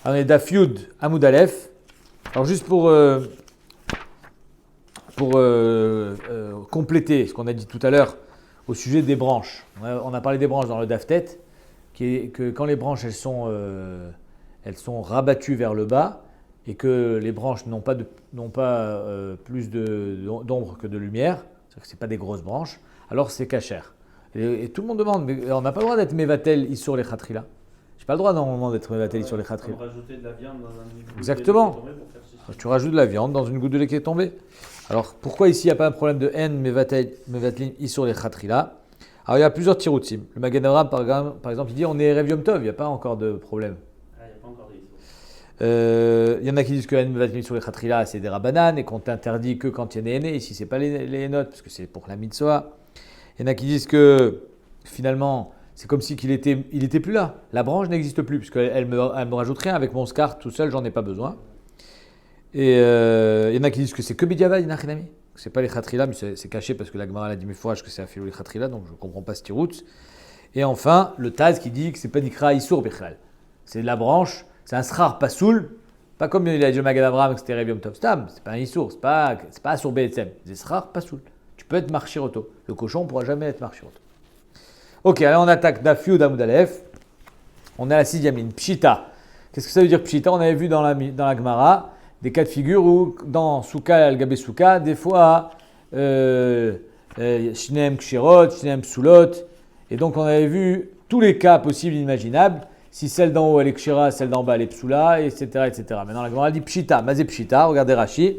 Alors, on est Daf Yud Amud Aleph. Alors juste pour compléter ce qu'on a dit tout à l'heure au sujet des branches. On a parlé des branches dans le Daf Tet, qui est que quand les branches elles sont rabattues vers le bas et que les branches n'ont pas plus d'ombre que de lumière, c'est-à-dire que ce n'est pas des grosses branches, alors c'est cachère. Et tout le monde demande, mais on n'a pas le droit d'être Mevatel Issour les Khatrila. J'ai pas le droit normalement d'être Mevatel sur les Khatrila. Rajouter de la viande dans un goutte Exactement. de lait qui est tombé pour faire ceci. Tu rajoutes de la viande dans une goutte de lait qui est tombée. Alors pourquoi ici il n'y a pas un problème de haine Mevatel Issour les Khatrila? Alors il y a plusieurs tiroutim. Le Magen Avraham par exemple il dit on est Erev Yom Tov, il n'y a pas encore de problème. Ah, il n'y a pas encore d'issour. Il y en a qui disent que haine Mevatel sur les Khatrila c'est des Rabbanan et qu'on t'interdit que quand il y a des aînés. Ici c'est pas les notes parce que c'est pour la mitzvah. Il y en a qui disent que finalement c'est comme si il était plus là. La branche n'existe plus puisqu'elle me rajoute rien. Avec mon scar tout seul, j'en ai pas besoin. Et il y en a qui disent que c'est que Bidjavad, il n'y en a rien à mis. C'est pas les Khatrila, mais c'est caché parce que la Gemara a dit Mefourage que c'est affilé les Khatrila, donc je ne comprends pas ce tirout. Et enfin, le Taz qui dit que c'est pas Nikra Issour Bechal. C'est la branche, c'est un Srar Pasoul, pas comme il a dit le Magen Avraham que c'était Revium Tov Stam, c'est pas un Issour, c'est pas Assour Be'etzem, c'est Srar Pasoul. Tu peux être Marchiroto. Le cochon ne pourra jamais être Marchiroto. Ok, alors on attaque Daf Yud Amud Aleph. On est à la 6e ligne. Pshita. Qu'est-ce que ça veut dire Pshita? On avait vu dans la Gemara des cas de figure où dans Souka al-Gabé Souka, des fois Shneem Kshirot, Shneem Psulot. Et donc on avait vu tous les cas possibles et imaginables. Si celle d'en haut elle est Kshira, celle d'en bas elle est Psula, etc. etc. Maintenant la Gemara dit Pshita. Mazé Pshita, regardez Rashi.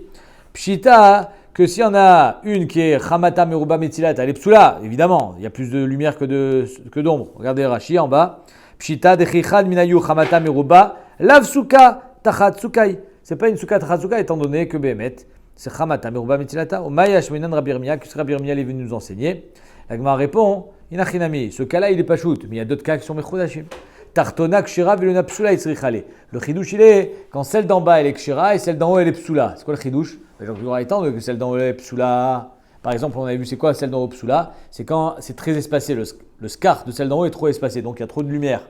Pshita, que s'il y en a une qui est Chamata Meruba Metzilat, elle est Psula, évidemment, il y a plus de lumière que d'ombre. Regardez Rashi en bas. Pshita dechichad minayu Chamata Meruba, lav Souka tachat Soukai. C'est pas une Souka tachat Souka étant donné que Behemet, c'est Chamata Meruba Metzilata. Au Mayash Minan Rabbi Yirmiyah, que Rabbi Yirmiyah est venu nous enseigner. La Gemara répond Inachinami, ce cas-là il est pas shoot, mais il y a d'autres cas qui sont Mechudashim. Tartona Kshira Veluna Psula Yitzrichale. Le chidouche il est quand celle d'en bas elle est Kshira et celle d'en haut elle est Psula. C'est quoi le chidouche? Les gens vont étendre que celle d'en haut est Psula. Par exemple, on avait vu c'est quoi celle d'en haut Psula? C'est quand c'est très espacé. Le scar de celle d'en haut est trop espacé, donc il y a trop de lumière.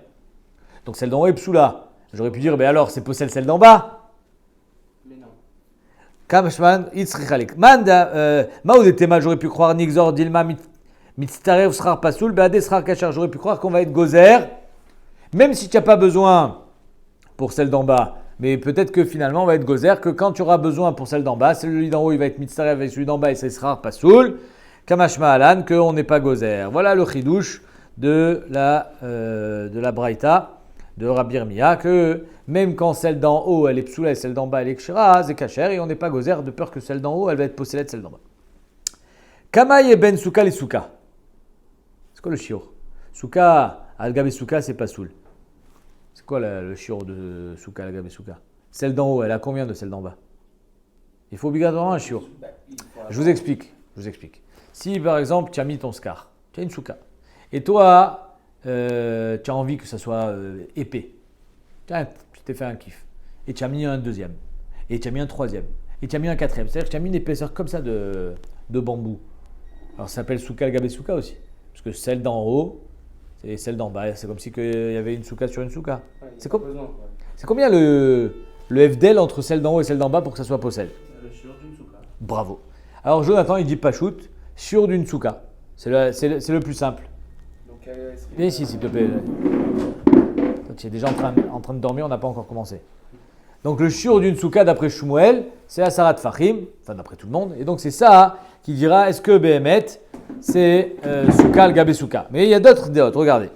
Donc celle d'en haut est Psula. J'aurais pu dire, ben alors c'est possède celle d'en bas. Mais non. Kamashman Yitzrichale. Manda Maoudetema, j'aurais pu croire Nixor Dilma Mitztarev Srar Pasoul, Beade Srar Kachar. J'aurais pu croire qu'on va être Gozer. Même si tu n'as pas besoin pour celle d'en bas, mais peut-être que finalement on va être gozer, que quand tu auras besoin pour celle d'en bas, celui d'en haut il va être mitzvah avec celui d'en bas et ça sera pas soul, kamashma alan, qu'on n'est pas gozer. Voilà le chidouche de la braïta de Rabbi Yirmiyah, que même quand celle d'en haut elle est psoula et celle d'en bas elle est kshira, c'est kacher et on n'est pas gozer de peur que celle d'en haut elle va être possédée de celle d'en bas. Kamaye ben souka les souka. C'est quoi le shiur? Souka, al-gab et souka c'est pas soul. C'est quoi le shiur de Souka, la gamme Souka? Celle d'en haut, elle a combien de celle d'en bas? Il faut obligatoirement un shiur. Je vous explique. Si par exemple, tu as mis ton scar, tu as une Souka, et toi, tu as envie que ça soit épais, tu t'es fait un kiff, et tu as mis un deuxième, et tu as mis un troisième, et tu as mis un quatrième, c'est-à-dire que tu as mis une épaisseur comme ça de bambou. Alors ça s'appelle Souka, gabe Souka aussi, parce que celle d'en haut, et celle d'en bas, c'est comme si il y avait une souka sur une souka. Ouais, c'est combien le FDL entre celle d'en haut et celle d'en bas pour que ça soit possède? Le shiur d'une souka. Bravo. Alors Jonathan il dit pas shoot, sur d'une souka. C'est le plus simple. Donc, Viens ici s'il te plaît. Tu es déjà en train de dormir, on n'a pas encore commencé. Donc le shiur d'une souka d'après Shmuel, c'est Asarat Fahim, enfin d'après tout le monde. Et donc c'est ça qui dira est-ce que Behemet c'est souka al-gabé souka. Mais il y a d'autres déotes, regardez.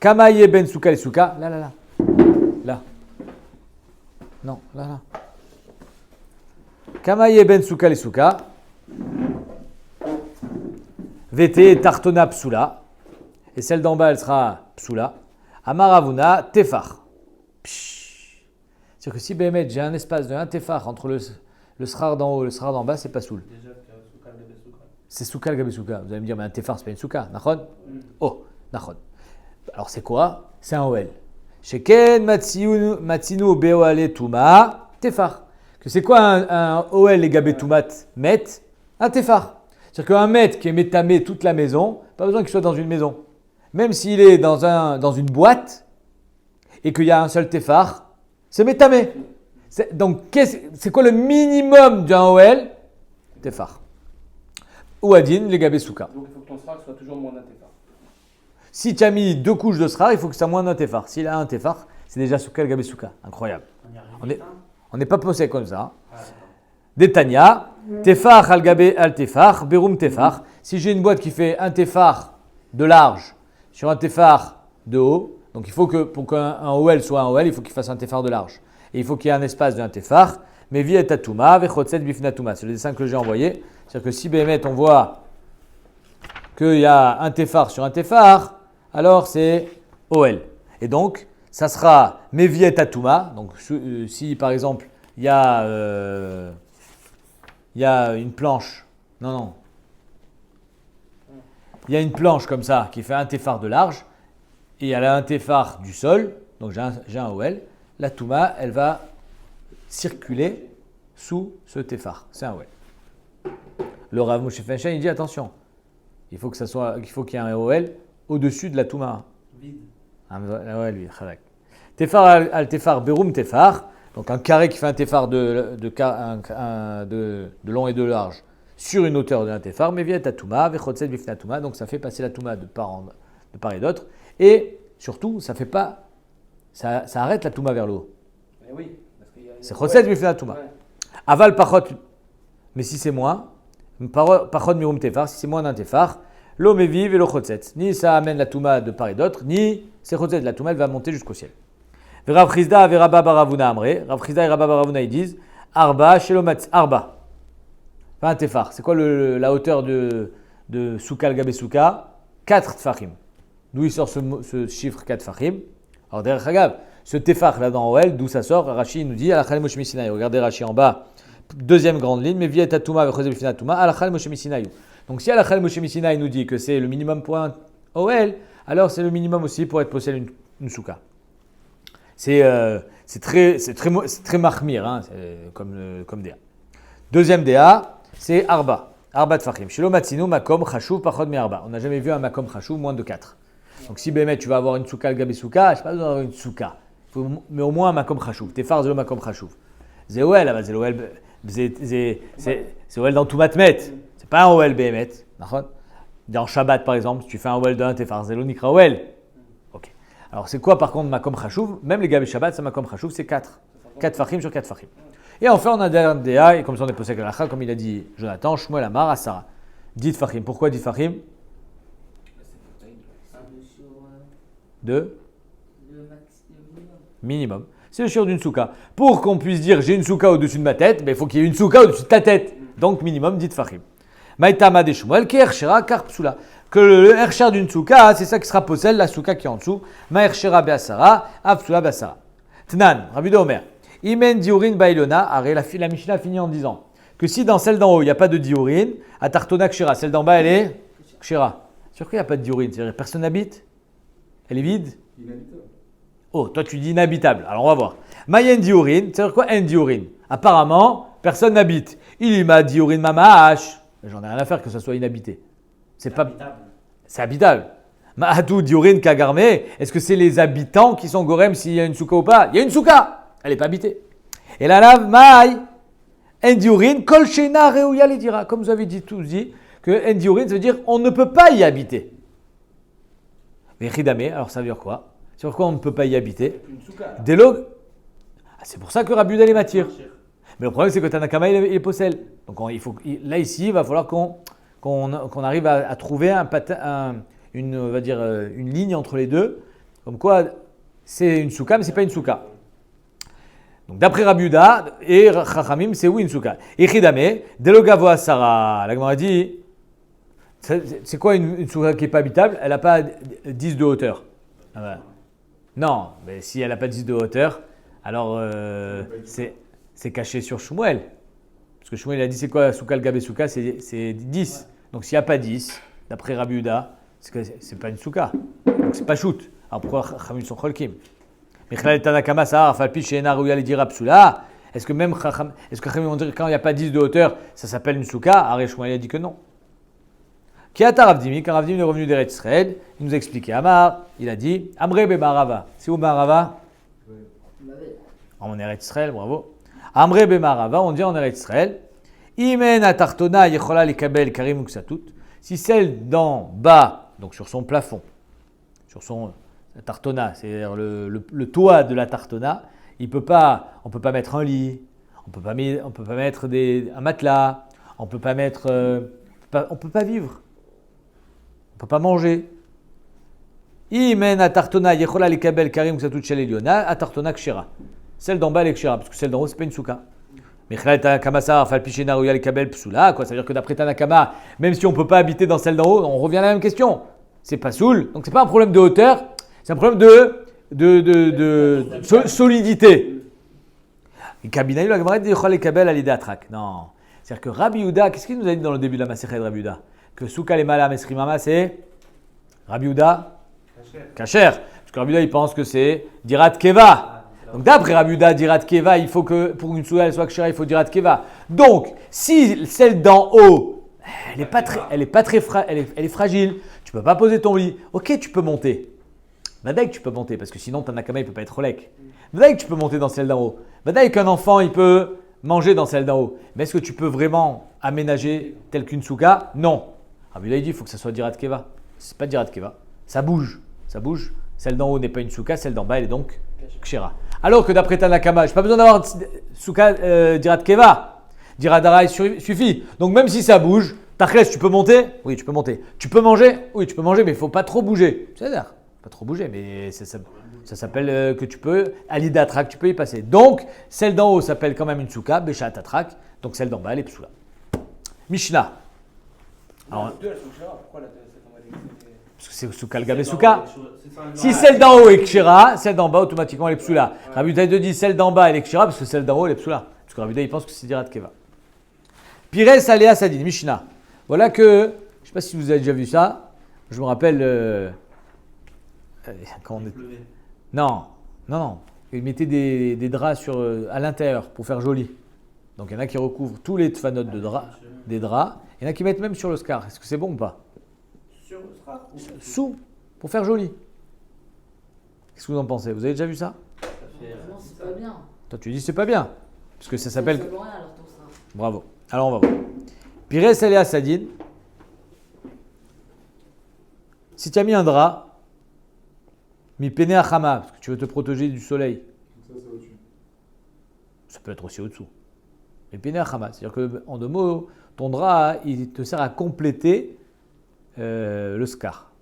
Kamaye ben souka les souka. Là. Non, là. Kamaye ben souka les souka. VT tartona psula. Et celle d'en bas, elle sera psula. Amaravuna tefar. C'est-à-dire que si Behemet, j'ai un espace de 1 tefar entre le srar d'en haut et le srar d'en bas, c'est pas soul. déjà, souka, gabé souka. C'est souka le gabé souka. Vous allez me dire, mais un tefar, c'est pas une souka. Nachon? Oh, nachon. Alors c'est quoi? C'est un OL. Sheken matsinu beoale tuma tefar. Que c'est quoi un OL et gabé tumat met? Un tefar. C'est-à-dire qu'un met qui est métamé toute la maison, pas besoin qu'il soit dans une maison. Même s'il est dans une boîte et qu'il y a un seul tefar, C'est métamé. Donc, c'est quoi le minimum d'un OL? Tefar. Ou Adin, les gabé souka. Donc il faut que ton srar soit toujours moins d'un tefar. Si tu as mis 2 couches de srar, il faut que ça soit moins d'un tefar. S'il a un tefar, c'est déjà souka, le gabé souka. Incroyable. On n'est pas posé comme ça. Détania, tefar al gabé al tefar, berum tefar. Si j'ai une boîte qui fait un tefar de large sur un tefar de haut, donc il faut que pour qu'un OL soit un OL, il faut qu'il fasse un tefar de large. Et il faut qu'il y ait un espace d'un tefar. Mais vi et tatuma, vechotset bifnatuma. C'est le dessin que j'ai envoyé. C'est-à-dire que si Béhémet, on voit qu'il y a un tefar sur un tefar, alors c'est OL. Et donc, ça sera mevi et tatuma. Donc, si par exemple, il y a une planche. Non. Il y a une planche comme ça qui fait un tefar de large. Et elle a un tefar du sol. Donc, j'ai un OL. La touma, elle va circuler sous ce tefar. C'est un OL. Le Rav Moshe Feinstein, il dit attention, il faut qu'il y ait un OL au-dessus de la touma. Vide. Un OL vide, chalak. Tefar al tefar berum tefar, donc un carré qui fait un tefar de long et de large sur une hauteur d'un tefar, mais vient à touma, vechotset bifna touma, donc ça fait passer la touma de part et d'autre, et surtout ça fait pas, ça arrête la touma vers le haut. Eh oui, parce qu'il y a. C'est chotset bifna touma. Ouais. Aval pachot, mais si c'est moins, pachot mirum tefar, si c'est moins d'un tefar, l'eau est vive et l'eau chotset. Ni ça amène la touma de part et d'autre, ni c'est chotset, la touma elle va monter jusqu'au ciel. Rav Chizda et Rabba Baravuna Amre, Rav Chizda et Rabba Baravuna ils disent Arba, Shelomatz, Arba. Pas un tefar. C'est quoi la hauteur de Souka al Gabé Souka? 4 tfachim. D'où il sort ce chiffre 4 tfachim? Alors derrière Chagav, ce tefar là dans OL, d'où ça sort? Rashi nous dit Alachal Moshe Misinaï. Regardez Rashi en bas, deuxième grande ligne, mais Viet Atuma, Vechozé Bifina Atuma, Alachal Moshe Misinaï. Donc si Alachal Moshe Misinaï nous dit que c'est le minimum pour un OL, alors c'est le minimum aussi pour être possède une Souka. C'est très mahmir, hein, comme DA. Deuxième DA, c'est Arba. Arba Tfachim. Shelo Matsinu, Makom, Chashuv, Pachod Mi Arba. On n'a jamais vu un Makom Chashuv moins de 4. Donc si Bémet, tu vas avoir une Souka, le Gabé Souka, je ne sais pas besoin d'avoir une Souka. Mais au moins un Makom Chashuv. Tefar, Zelo Makom Chashuv. C'est OL, là-bas, c'est l'OL. C'est OL dans tout Matmet. C'est pas un OL Bémet. Dans Shabbat, par exemple, si tu fais un OL d'un Tefar, Zelo Nikra OL. Ok. Alors c'est quoi par contre Makom Chashuv? Même les Gabé Shabbat, c'est Makom Chashuv, c'est 4. 4 Fachim sur 4 Fachim. Et enfin, on a derrière DA, et comme ça on est posé avec la Lacha, comme il a dit Jonathan, Shmuel Amar, Asara. 10 Fachim. Pourquoi 10 Fachim? De minimum. C'est le shiur d'une souka. Pour qu'on puisse dire j'ai une souka au-dessus de ma tête, il faut qu'il y ait une souka au-dessus de ta tête. Donc minimum 10 Fachim. Maïtama de Shmuel, qui ershera kar psula. Que le ershar d'une souka, c'est ça qui sera possède, la souka qui est en dessous. Ma ershera be'asara, avsula be'asara. Tnan, Rabbi de Omer. Imen diurin bailona, la Mishnah finit en disant que si dans celle d'en haut il n'y a pas de diurin, à Tartona kshira, celle d'en bas elle est kshira. Sur quoi il n'y a pas de diurin? C'est-à-dire personne n'habite? Elle est vide? Inhabitable. Oh, toi tu dis inhabitable. Alors on va voir. Mayen diurin, c'est-à-dire quoi un diurin? Apparemment, personne n'habite. Il m'a diurin mamash. J'en ai rien à faire que ça soit inhabité. C'est pas. C'est habitable. Ma'atou diurin kagarme. Est-ce que c'est les habitants qui sont gorem s'il y a une souka ou pas? Il y a une souka. Elle n'est pas habitée. Et la lave maï, endiurin, kolchena reuya les dira. Comme vous avez tous dit, que endiurin, ça veut dire on ne peut pas y habiter. Mais ridame, alors ça veut dire quoi? Sur quoi on ne peut pas y habiter? Une souka. Délog. C'est pour ça que Rabbi Yehuda les m'attire. Mais le problème, c'est que Tanakama, il possède. Donc là, ici, il va falloir qu'on arrive à trouver on va dire, une ligne entre les deux. Comme quoi, c'est une souka, mais ce n'est pas une souka. Donc d'après Rabbi Yehuda et Chachamim, c'est oui une souka. Et Chidame, Delogavo Asara, la Gemara dit, c'est quoi une souka qui n'est pas habitable? Elle n'a pas 10 de hauteur. Ah ben. Non, mais si elle n'a pas 10 de hauteur, alors c'est caché sur Shmuel. Parce que Shmuel a dit c'est quoi souka le gabé souka, c'est 10. Donc s'il n'y a pas 10, d'après Rabbi Yehuda, c'est pas une souka. Donc c'est pas shoot. Alors pourquoi Chachamim sont cholkim? Est-ce que même Chachamim vont dire que quand il n'y a pas 10 de hauteur, ça s'appelle une souka? Aré Shmuel a dit que non. Kiata Ravdimi, quand Ravdimi est revenu d'Eretz Israël, il nous a expliqué. Amar, il a dit Amre be Marava. C'est où Marava? En Eretz Israël, bravo. Amre Bemarava, on dit en Eretz Israël. Imen atartona yechola likabel karim uksatut. Si celle d'en bas, donc sur son plafond, sur son tartona, c'est-à-dire le toit de la tartona, on peut pas mettre un lit, on peut pas mettre un matelas, on peut pas mettre, on peut pas vivre, on peut pas manger. Imen atartona yechola likabel karim uksatut shel eliona atartona kshira. Celle d'en bas elle est kshira parce que celle d'en haut c'est pas une souka. Mechla Tanakama Sar Falpichena Royal Kabel Psula, quoi. Ça veut dire que d'après Tanakama, même si on ne peut pas habiter dans celle d'en haut, on revient à la même question. C'est pas soul, donc c'est pas un problème de hauteur, c'est un problème de solidité. Et Kabinaï, la Gemara dit Royal Kabel Alide Atrak. Non. C'est-à-dire que Rabbi Yehuda, qu'est-ce qu'il nous a dit dans le début de la Masechet de Rabbi Yehuda? Que Souka les Malam Esrimama, c'est Rabbi Yehuda Kacher. Parce que Rabbi Yehuda, il pense que c'est Dirat Keva. Donc d'après Rabbi Yehuda, Dirat Keva, il faut que pour une souka elle soit kshira, il faut Dirat Keva. Donc si celle d'en haut, elle est fragile, tu peux pas poser ton lit. Ok, tu peux monter. Vadaï que tu peux monter parce que sinon ton nakama il peut pas être rolek. Vadaï que tu peux monter dans celle d'en haut. Vadaï qu'un enfant il peut manger dans celle d'en haut. Mais est-ce que tu peux vraiment aménager tel qu'une souka? Non. Rabbi Yehuda il dit il faut que ça soit Dirat Keva. C'est pas Dirat Keva. Ça bouge. Celle d'en haut n'est pas une souka, celle d'en bas elle est donc kshira. Alors que d'après Tanakama, je n'ai pas besoin d'avoir souka Dirat Keva. Dirat Dara suffit. Donc même si ça bouge, Tachles, tu peux monter? Oui, tu peux monter. Tu peux manger? Oui, tu peux manger, mais il ne faut pas trop bouger. C'est-à-dire, pas trop bouger, mais ça s'appelle que tu peux, Alida Atrak, tu peux y passer. Donc, celle d'en haut s'appelle quand même une souka, Beshat Atrak. Donc celle d'en bas, elle est psoula. Mishnah. Alors, Les deux, elles sont kshira. Pourquoi la deuxième, on va dire parce que c'est souka le gabe souka. Si celle d'en haut est kshira, celle d'en bas automatiquement elle est psoula. Rabbi Yehuda dit celle d'en bas elle est kshira parce que celle d'en haut elle est psoula. Parce que Rabbi Yehuda il pense que c'est Dirat Keva. Pires Alea Sadin, Mishnah. Voilà que, je ne sais pas si vous avez déjà vu ça, je me rappelle quand on est... Non. Ils mettaient des draps à l'intérieur pour faire joli. Donc il y en a qui recouvrent tous les tfanotes des draps, il y en a qui mettent même sur le scar. Est-ce que c'est bon ou pas? Sur le sera ou Sous, pour faire joli. Qu'est-ce que vous en pensez? Vous avez déjà vu ça? Non, c'est pas bien. Toi, tu dis c'est pas bien. Parce que ça s'appelle. Ça vaut rien, alors, ton sera. Bravo. Alors, on va voir. Pires Alea Sadin. Si tu as mis un drap, mi pene achama, parce que tu veux te protéger du soleil. Ça, c'est au-dessus. Ça peut être aussi au-dessous. Mi pene achama, c'est-à-dire qu'en deux mots, ton drap, il te sert à compléter le scar.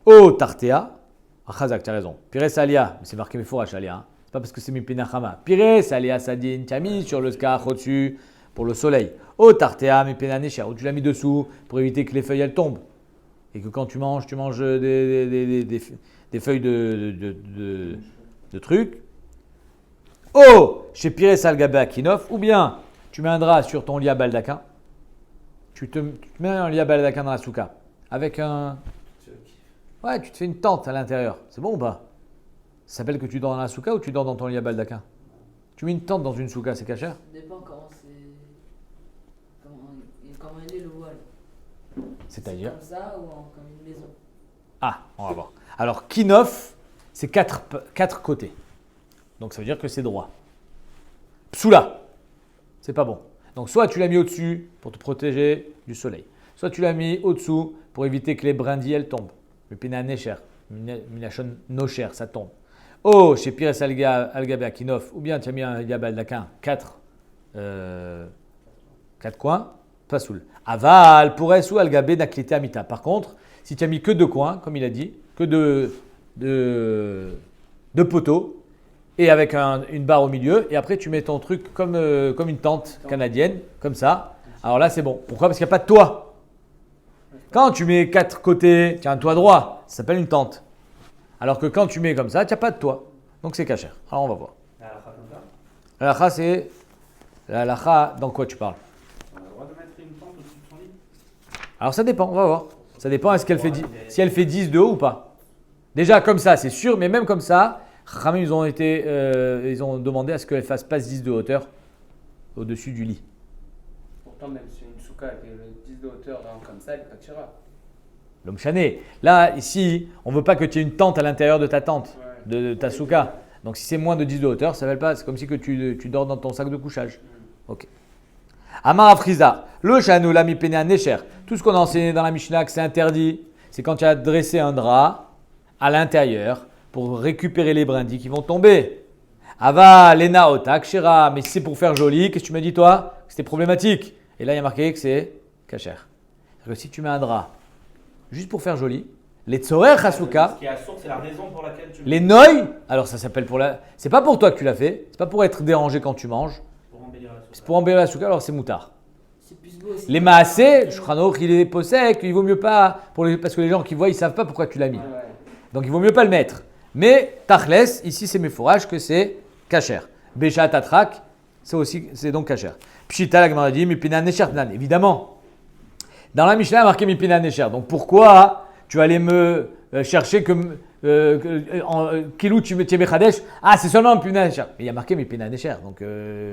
O tartea, Chazak, tu as raison. Pires Alia, c'est marqué Mefourash Alia. Hein. C'est pas parce que c'est mi pene achama. Pires Alia Sadin, tu as mis sur le scar au-dessus pour le soleil. O tartea, mi pene anesha, ou tu l'as mis dessous pour éviter que les feuilles elles tombent. Et que quand tu manges des feuilles de trucs. Oh, chez Pires Algabé Akinov, ou bien tu mets un drap sur ton lit à baldaquin. Tu te mets un lit à baldaquin dans la souka. Avec un. Ouais, tu te fais une tente à l'intérieur. C'est bon ou pas? Ça s'appelle que tu dors dans la souka ou tu dors dans ton lit à baldaquin? Tu mets une tente dans une souka, c'est cachère? Ça dépend comment c'est. Comment il est le voile. C'est-à-dire? Comme ça ou comme une maison. Ah, on va voir. Alors, Kinov, c'est quatre côtés. Donc, ça veut dire que c'est droit. Psoula, c'est pas bon. Donc, soit tu l'as mis au-dessus pour te protéger du soleil. Soit tu l'as mis au-dessous pour éviter que les brindilles, elles tombent. Le pina necher, minachon nocher, ça tombe. Oh, chez Pires Algabé Akinov, ou bien tu as mis un yabal dakin, 4 coins, pas soul. Aval, pour ou Algabé Naklité Amita. Par contre, si tu as mis que 2 coins, comme il a dit, que deux poteaux, et avec une barre au milieu, et après tu mets ton truc comme une tente canadienne, comme ça. Alors là, c'est bon. Pourquoi? Parce qu'il n'y a pas de toit. Quand tu mets 4 côtés, tu as un toit droit, ça s'appelle une tente. Alors que quand tu mets comme ça, tu n'as pas de toit. Donc c'est cachère. Alors on va voir. La halakha comme ça. La halakha, c'est. La halakha, dans quoi tu parles? On a le droit de mettre une tente au-dessus de son lit. Alors ça dépend, on va voir. Ça dépend est-ce qu'elle fait 10, si elle fait 10 de haut ou pas. Déjà comme ça, c'est sûr, mais même comme ça, Chachamim, ils ont demandé à ce qu'elle fasse pas 10 de hauteur au-dessus du lit. Pourtant, même si une souka avec 10 de hauteur comme ça, elle n'est pas kshira. L'homme chané. Là, ici, on ne veut pas que tu aies une tente à l'intérieur de ta tente, de ta souka. Donc si c'est moins de 10 de hauteur, ça ne s'appelle pas. C'est comme si que tu dors dans ton sac de couchage. Ok. Amar Afriza, le chanou lami péné necher. Tout ce qu'on a enseigné dans la Mishnah que c'est interdit, c'est quand tu as dressé un drap à l'intérieur pour récupérer les brindilles qui vont tomber. Ava lena otak shira, mais si c'est pour faire joli, qu'est-ce que tu me dis toi? Que c'était problématique. Et là il y a marqué que c'est kasher. C'est-à-dire que si tu mets un drap juste pour faire joli, les tzorer chasuka, Ce qui est à source, c'est la raison pour laquelle tu les noy, alors ça s'appelle pour la. C'est pas pour toi que tu l'as fait, c'est pas pour être dérangé quand tu manges, pour embellir la c'est pour embellir la souka, alors c'est moutard. C'est plus beau aussi. Les maasé, je crois qu'il est possèque, il vaut mieux pas, parce que les gens qui voient, ils savent pas pourquoi tu l'as mis. Ouais. Donc il vaut mieux pas le mettre. Mais tachles, ici c'est mes fourrages que c'est kasher. Bécha tatrak, c'est donc kasher. Pshita la Gemara dit, mipina necher nan, évidemment. Dans la Mishnah, il y a marqué mipina necher. Donc pourquoi tu allais me chercher que kilou tu mets Bechadesh? Ah, c'est seulement mipina necher. Mais il y a marqué mipina necher. Donc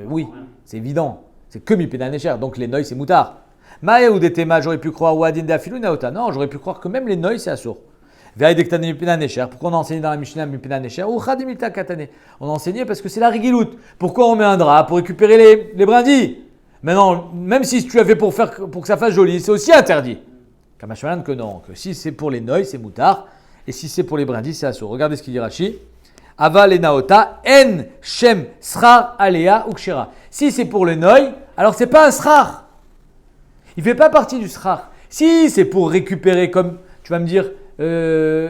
oui, c'est évident. C'est que mipina necher. Donc les noy, c'est moutard. Maë ou detema, j'aurais pu croire ou adin d'afilou naota. Non, j'aurais pu croire que même les noy, c'est assourd. Pourquoi on a enseigné dans la Mishnah Mipina Necher ou Khadimita Katane? On a enseigné parce que c'est la rigiloute. Pourquoi on met un drap? Pour récupérer les brindilles. Maintenant, même si tu as fait pour que ça fasse joli, c'est aussi interdit. Kamashmalan que non. Que si c'est pour les noy, c'est moutard. Et si c'est pour les brindilles, c'est assourd. Regardez ce qu'il dit Rashi. Ava le naota en shem srar alea ukshira. Si c'est pour les noy, alors c'est pas un srar. Il fait pas partie du srar. Si c'est pour récupérer, comme tu vas me dire, une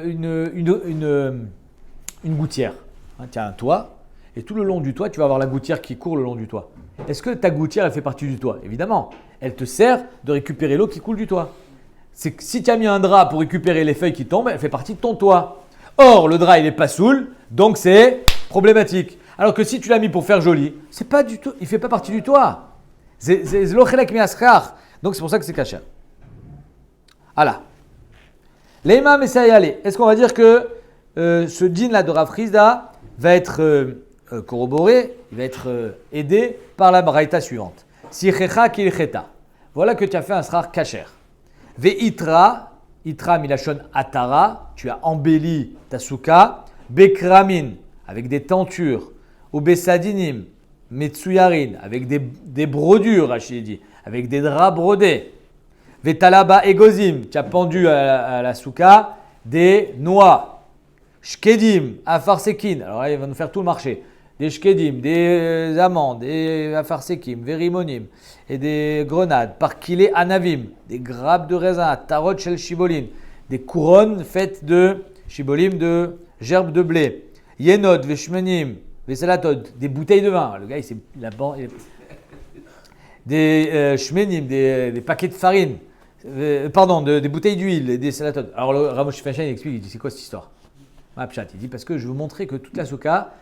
gouttière. Tu as un toit et tout le long du toit, tu vas avoir la gouttière qui court le long du toit. Est-ce que ta gouttière, elle fait partie du toit? Évidemment. Elle te sert de récupérer l'eau qui coule du toit. C'est que si tu as mis un drap pour récupérer les feuilles qui tombent, elle fait partie de ton toit. Or, le drap, il n'est pas saoul, donc c'est problématique. Alors que si tu l'as mis pour faire joli, c'est pas du tout, il ne fait pas partie du toit. C'est l'ochelek miaskar. Donc c'est pour ça que c'est caché. Voilà. L'imam essaye d'aller. Est-ce qu'on va dire que ce djinn là de Rav Chizda va être corroboré, il va être aidé par la braïta suivante. Sichecha kilcheta. Voilà que tu as fait un srar kasher. Ve'itra, itra milachon atara, tu as embelli ta souka. Bekramin, avec des tentures. Ou besadinim, metsuyarin, avec des brodures, Rachid dit, avec des draps brodés. Vetalaba egozim, tu as pendu à la souka des noix. Shkedim, afarsekin, alors là il va nous faire tout le marché. Des shkedim, des amandes, des afarsekim, verimonim et des grenades. Parkilé anavim, des grappes de raisin, tarot shel shibolim, des couronnes faites de shibolim, de gerbes de blé. Yenot, veshmenim, vesalatod, des bouteilles de vin. Le gars des shmenim, des paquets de farine. Des bouteilles d'huile et des salatodes. Alors le Ramosh Fashion il explique, il dit c'est quoi cette histoire? Il dit parce que je veux montrer que toute la souka,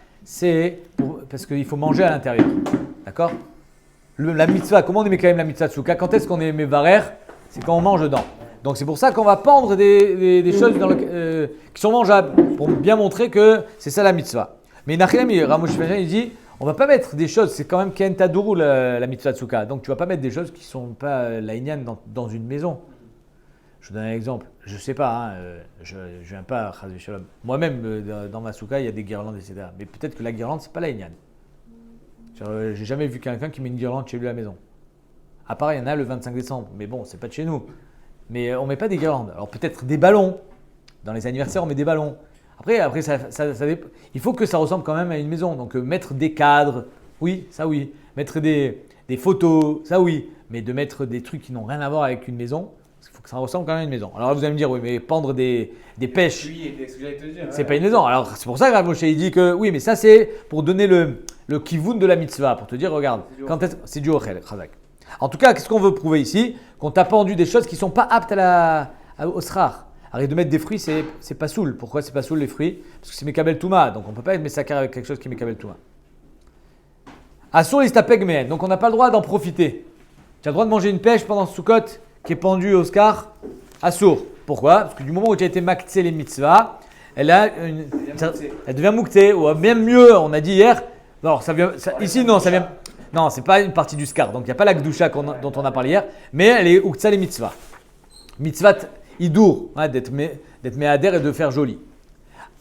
parce qu'il faut manger à l'intérieur. D'accord? La mitzvah, comment on met quand même la mitzvah de souka? Quand est-ce qu'on est varer? C'est quand on mange dedans. Donc c'est pour ça qu'on va pendre des choses qui sont mangeables, pour bien montrer que c'est ça la mitzvah. Mais Ramosh Fashion il dit, on va pas mettre des choses, c'est quand même Ken Tadourou la mitzvah de souka. Donc tu vas pas mettre des choses qui sont pas la inyan dans une maison. Je vous donne un exemple. Je sais pas, je viens pas à Chazé Shalom. Moi-même, dans ma souka, il y a des guirlandes, etc. Mais peut-être que la guirlande, c'est pas la inyan. J'ai jamais vu quelqu'un qui met une guirlande chez lui à la maison. À part, il y en a le 25 décembre. Mais bon, c'est pas de chez nous. Mais on met pas des guirlandes. Alors peut-être des ballons. Dans les anniversaires, on met des ballons. Après il faut que ça ressemble quand même à une maison. Donc mettre des cadres, oui, ça oui. Mettre des photos, ça oui. Mais de mettre des trucs qui n'ont rien à voir avec une maison, il faut que ça ressemble quand même à une maison. Alors là, vous allez me dire, oui, mais pendre des pêches, Oui, c'est ce que j'allais te dire. c'est pas une maison. Alors c'est pour ça que Rav Moshe il dit que oui, mais ça c'est pour donner le kivun de la mitzvah, pour te dire, regarde, c'est du ochel, chazak. En tout cas, qu'est-ce qu'on veut prouver ici? Qu'on t'a pendu des choses qui ne sont pas aptes au srar. Arrête de mettre des fruits, c'est pas soul. Pourquoi c'est pas soul les fruits? Parce que c'est Mekabel Touma, donc on ne peut pas être Messakar avec quelque chose qui est Mekabel Touma. Assour l'istapeg mehen, donc on n'a pas le droit d'en profiter. Tu as le droit de manger une pêche pendant ce soukot qui est pendue au scar. Assour. Pourquoi? Parce que du moment où tu as été maktsé les mitzvahs, elle devient moukté, ou même mieux, on a dit hier. Non, ici non, ça vient. Non, c'est pas une partie du scar, donc il n'y a pas la gdusha dont on a parlé hier, mais elle est uktsa les mitzvahs. Mitzvah idour, d'être méadère et de faire joli.